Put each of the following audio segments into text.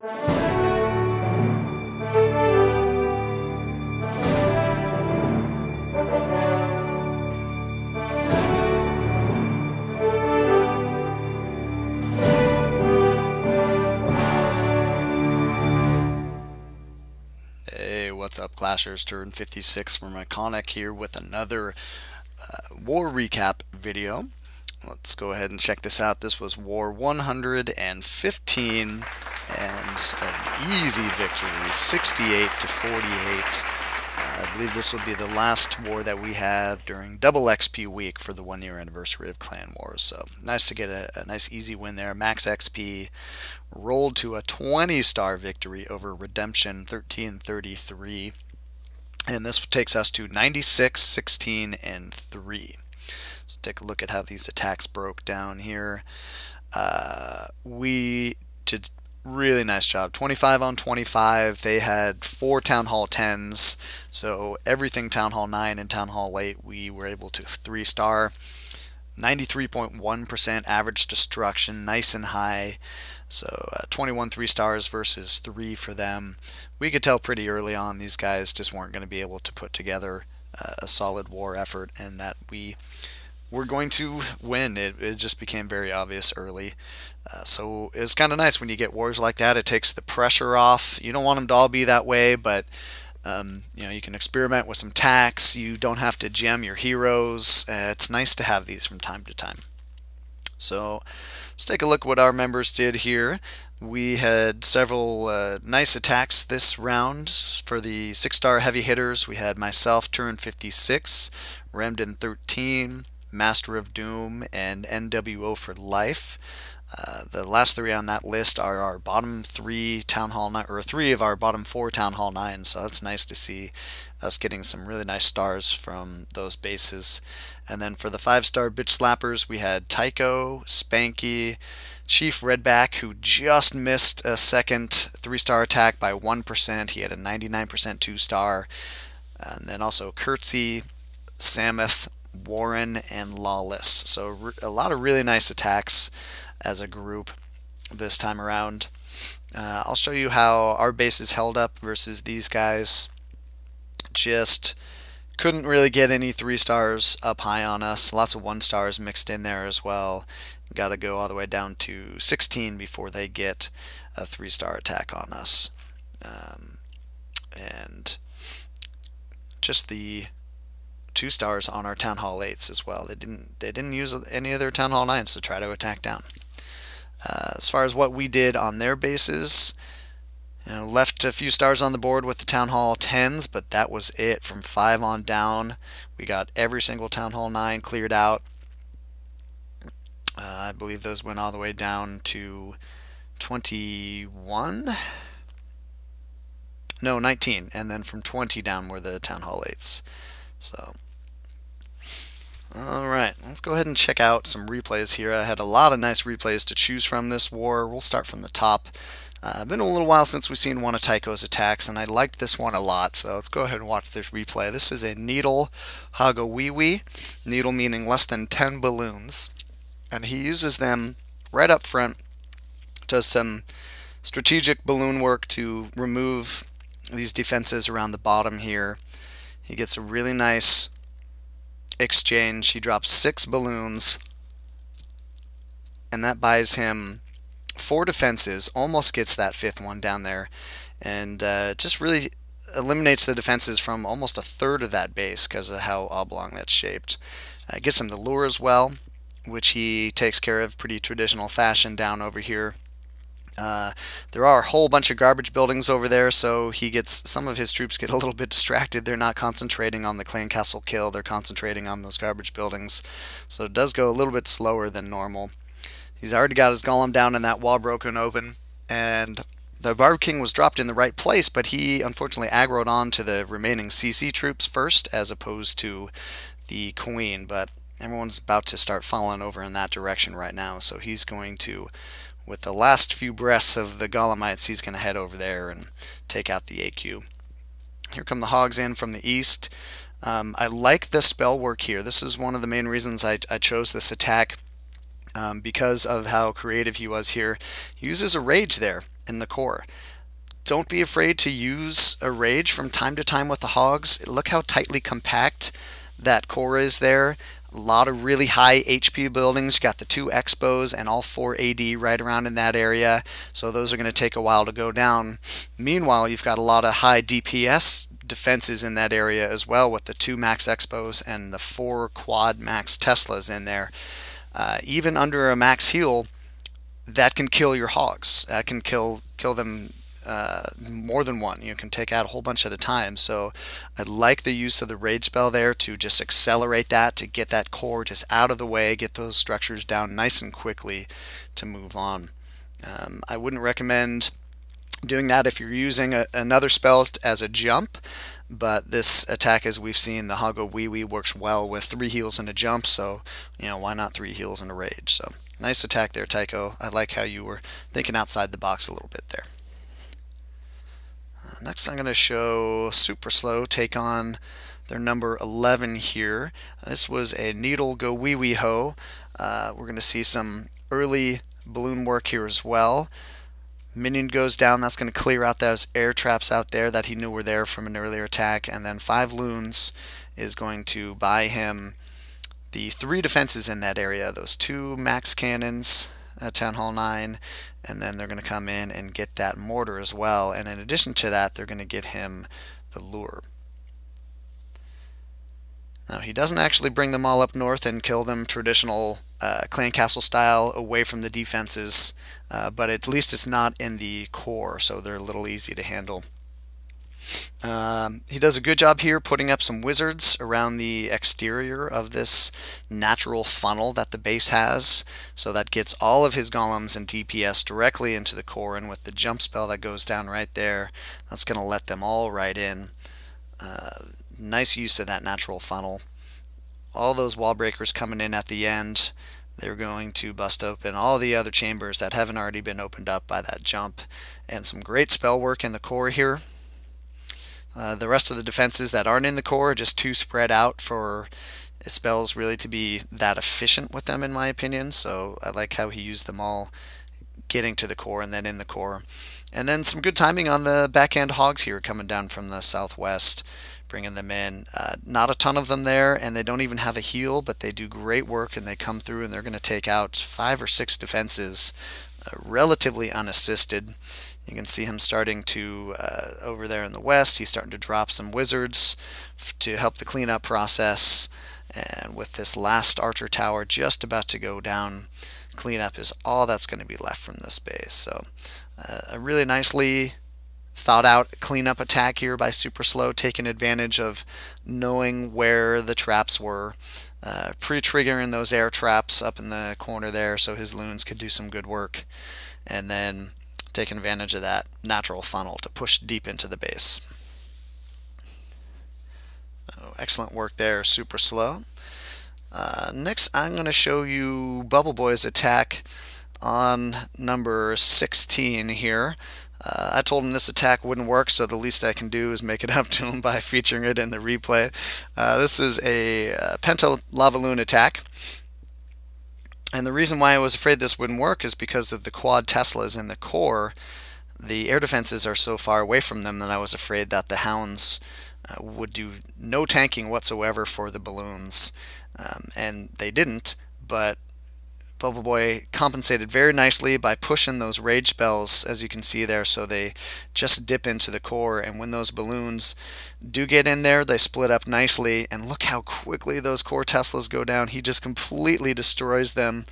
What's up, Clashers? Turn 56 from iKonik here with another war recap video. Let's go ahead and check this out. This was War 115 and an easy victory, 68 to 48. I believe this will be the last war that we have during double XP week for the 1-year anniversary of Clan Wars. So nice to get a nice easy win there. Max XP rolled to a 20-star victory over Redemption 1333. And this takes us to 96, 16, and 3. Let's take a look at how these attacks broke down here. We did really nice job. 25 on 25. They had 4 Town Hall 10s. So everything Town Hall 9 and Town Hall 8 we were able to 3-star. 93.1% average destruction. Nice and high. So 21 3-stars versus 3 for them. We could tell pretty early on these guys just weren't going to be able to put together a solid war effort, and that we were going to win. It just became very obvious early. So it's kind of nice when you get wars like that. It takes the pressure off. You don't want them to all be that way, but you know, you can experiment with some tax. You don't have to gem your heroes. It's nice to have these from time to time. So let's take a look at what our members did here. We had several nice attacks this round. For the 6-star heavy hitters, we had myself, Turn 56, Remden 13, Master of Doom, and NWO for life. The last 3 on that list are our bottom 3 Town Hall 9, or 3 of our bottom 4 Town Hall 9. So that's nice to see us getting some really nice stars from those bases. And then for the 5-star bitch slappers, we had Tycho, Spanky, Chief Redback, who just missed a second 3-star attack by 1%. He had a 99% 2-star. And then also Curtsie, Sameth, Warren, and Lawless. So a lot of really nice attacks as a group this time around. I'll show you how our bases held up versus these guys. Just couldn't really get any 3-stars up high on us. Lots of 1-stars mixed in there as well. Got to go all the way down to 16 before they get a 3-star attack on us. And just the 2-stars on our Town Hall 8s as well. They didn't use any of their Town Hall 9s to try to attack down. As far as what we did on their bases, left a few stars on the board with the Town Hall 10s, but that was it. From 5 on down, we got every single Town Hall 9 cleared out. I believe those went all the way down to 21? No, 19. And then from 20 down were the Town Hall 8s. So, alright, let's go ahead and check out some replays here. I had a lot of nice replays to choose from this war. We'll start from the top. Been a little while since we've seen one of Tycho's attacks, and I liked this one a lot, so let's go ahead and watch this replay. This is a needle hogowiwi, needle meaning less than 10 balloons, and he uses them right up front, does some strategic balloon work to remove these defenses around the bottom here. He gets a really nice exchange. He drops 6 balloons, and that buys him 4 defenses, almost gets that 5th one down there, and just really eliminates the defenses from almost a third of that base because of how oblong that's shaped. Gets him the lure as well, which he takes care of pretty traditional fashion down over here. There are a whole bunch of garbage buildings over there, so he gets some of his troops get a little bit distracted. They're not concentrating on the clan castle kill, they're concentrating on those garbage buildings, so it does go a little bit slower than normal. He's already got his golem down in that wall broken open, and the Barb King was dropped in the right place, but he unfortunately aggroed on to the remaining CC troops first as opposed to the Queen, but everyone's about to start falling over in that direction right now, so he's going to, with the last few breaths of the Golemites, he's going to head over there and take out the AQ. Here come the Hogs in from the east. I like the spell work here. This is one of the main reasons I chose this attack. Because of how creative he was here. He uses a rage there, in the core. Don't be afraid to use a rage from time to time with the hogs. Look how tightly compact that core is there. A lot of really high HP buildings. You got the 2 Expos and all 4 AD right around in that area. So those are going to take a while to go down. Meanwhile, you've got a lot of high DPS defenses in that area as well, with the 2 Max Expos and the 4 Quad Max Teslas in there. Even under a max heal, that can kill your hogs. That can kill them more than one. You can take out a whole bunch at a time. So I like the use of the rage spell there to just accelerate that, to get that core just out of the way, get those structures down nice and quickly to move on. I wouldn't recommend doing that if you're using another spell as a jump, but this attack, as we've seen, the hogowiwi works well with 3 heals and a jump, so why not 3 heals and a rage? So nice attack there, Tycho. I like how you were thinking outside the box a little bit there. Next I'm going to show supraslo take on their number 11 here. This was a needle gowiwiho. We're going to see some early balloon work here as well. Minion goes down, that's going to clear out those air traps out there that he knew were there from an earlier attack, and then 5 loons is going to buy him the 3 defenses in that area, those 2 max cannons at Town Hall 9, and then they're going to come in and get that mortar as well, and in addition to that they're going to get him the lure. Now he doesn't actually bring them all up north and kill them traditional clan castle style away from the defenses, but at least it's not in the core, so they're a little easy to handle. He does a good job here putting up some wizards around the exterior of this natural funnel that the base has, so that gets all of his golems and DPS directly into the core, and with the jump spell that goes down right there, that's going to let them all right in. Nice use of that natural funnel. All those wall breakers coming in at the end, they're going to bust open all the other chambers that haven't already been opened up by that jump, and some great spell work in the core here. The rest of the defenses that aren't in the core are just too spread out for spells really to be that efficient with them, in my opinion, so I like how he used them all getting to the core and then in the core. And then some good timing on the backhand hogs here coming down from the southwest, bringing them in. Not a ton of them there, and they don't even have a heal, but they do great work, and they come through and they're going to take out 5 or 6 defenses relatively unassisted. You can see him starting to, over there in the west, he's starting to drop some wizards to help the cleanup process, and with this last archer tower just about to go down, cleanup is all that's going to be left from this base. So a really nicely thought out cleanup attack here by supraslo, taking advantage of knowing where the traps were, pre-triggering those air traps up in the corner there so his loons could do some good work, and then taking advantage of that natural funnel to push deep into the base. So, excellent work there, supraslo. Next I'm going to show you BubbleBoy's attack on number 16 here. I told him this attack wouldn't work, so the least I can do is make it up to him by featuring it in the replay. This is a pentalavaloon attack, and the reason why I was afraid this wouldn't work is because of the quad Teslas in the core. The air defenses are so far away from them that I was afraid that the hounds would do no tanking whatsoever for the balloons, and they didn't, but BubbleBoy compensated very nicely by pushing those rage spells, as you can see there, so they just dip into the core, and when those balloons do get in there, they split up nicely, and look how quickly those core Teslas go down. He just completely destroys them.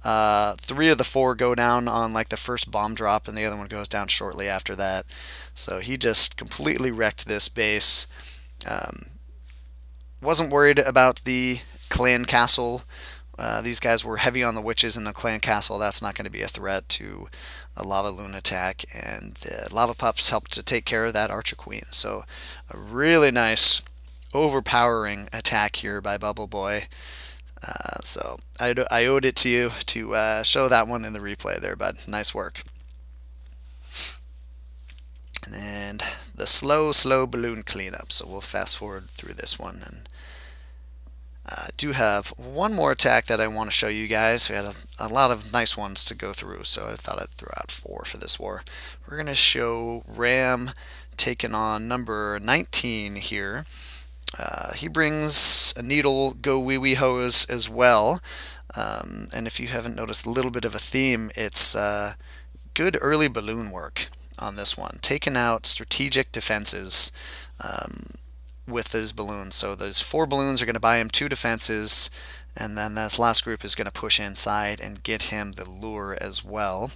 3 of the 4 go down on like the first bomb drop, and the other one goes down shortly after that. So he just completely wrecked this base. Wasn't worried about the clan castle. These guys were heavy on the witches in the clan castle. That's not going to be a threat to a lava loon attack, and the lava pups helped to take care of that archer queen. So a really nice overpowering attack here by BubbleBoy. So I owed it to you to show that one in the replay there, bud. Nice work. And the slow balloon cleanup. So we'll fast forward through this one. And Do have one more attack that I want to show you guys. We had a lot of nice ones to go through, so I thought I'd throw out 4 for this war. We're going to show Ram taking on number 19 here. He brings a needle gowiwiho as well. And if you haven't noticed a little bit of a theme, it's good early balloon work on this one. Taking out strategic defenses with those balloons. So those 4 balloons are going to buy him 2 defenses, and then this last group is going to push inside and get him the lure as well.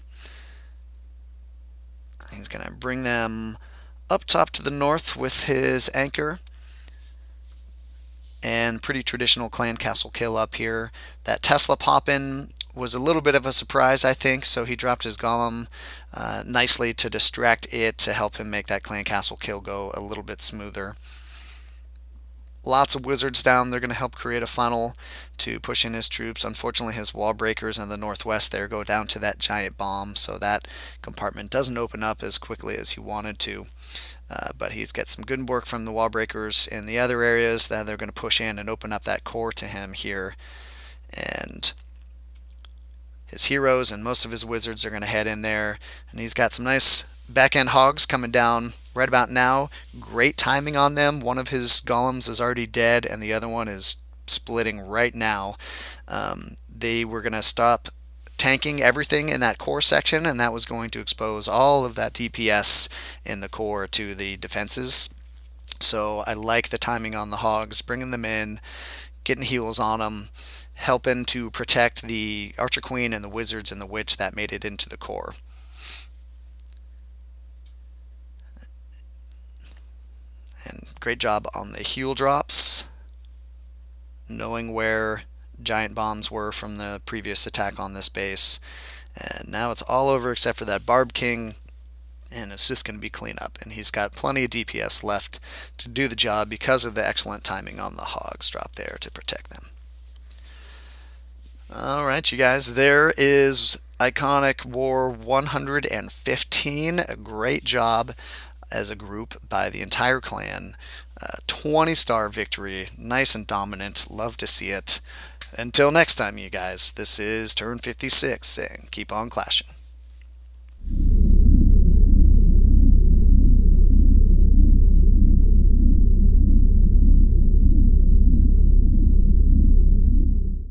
He's going to bring them up top to the north with his anchor. And pretty traditional clan castle kill up here. That Tesla pop-in was a little bit of a surprise, I think, so he dropped his golem nicely to distract it to help him make that clan castle kill go a little bit smoother. Lots of wizards down. They're going to help create a funnel to push in his troops. Unfortunately, his wall breakers in the northwest there go down to that giant bomb, so that compartment doesn't open up as quickly as he wanted to. But he's got some good work from the wall breakers in the other areas that they're going to push in and open up that core to him here. And his heroes and most of his wizards are going to head in there. And he's got some nice back-end hogs coming down right about now. Great timing on them. One of his golems is already dead, and the other one is splitting right now. They were going to stop tanking everything in that core section, and that was going to expose all of that DPS in the core to the defenses. So I like the timing on the hogs, bringing them in, getting heals on them, helping to protect the Archer Queen and the wizards and the witch that made it into the core. And great job on the heal drops, knowing where giant bombs were from the previous attack on this base. And now it's all over except for that Barb King, and it's just going to be cleanup. And he's got plenty of DPS left to do the job because of the excellent timing on the hogs drop there to protect them. Alright, you guys, there is iKonik War 115. A great job as a group by the entire clan. 20-star victory, nice and dominant, love to see it. Until next time, you guys, this is Turn 56, and keep on clashing.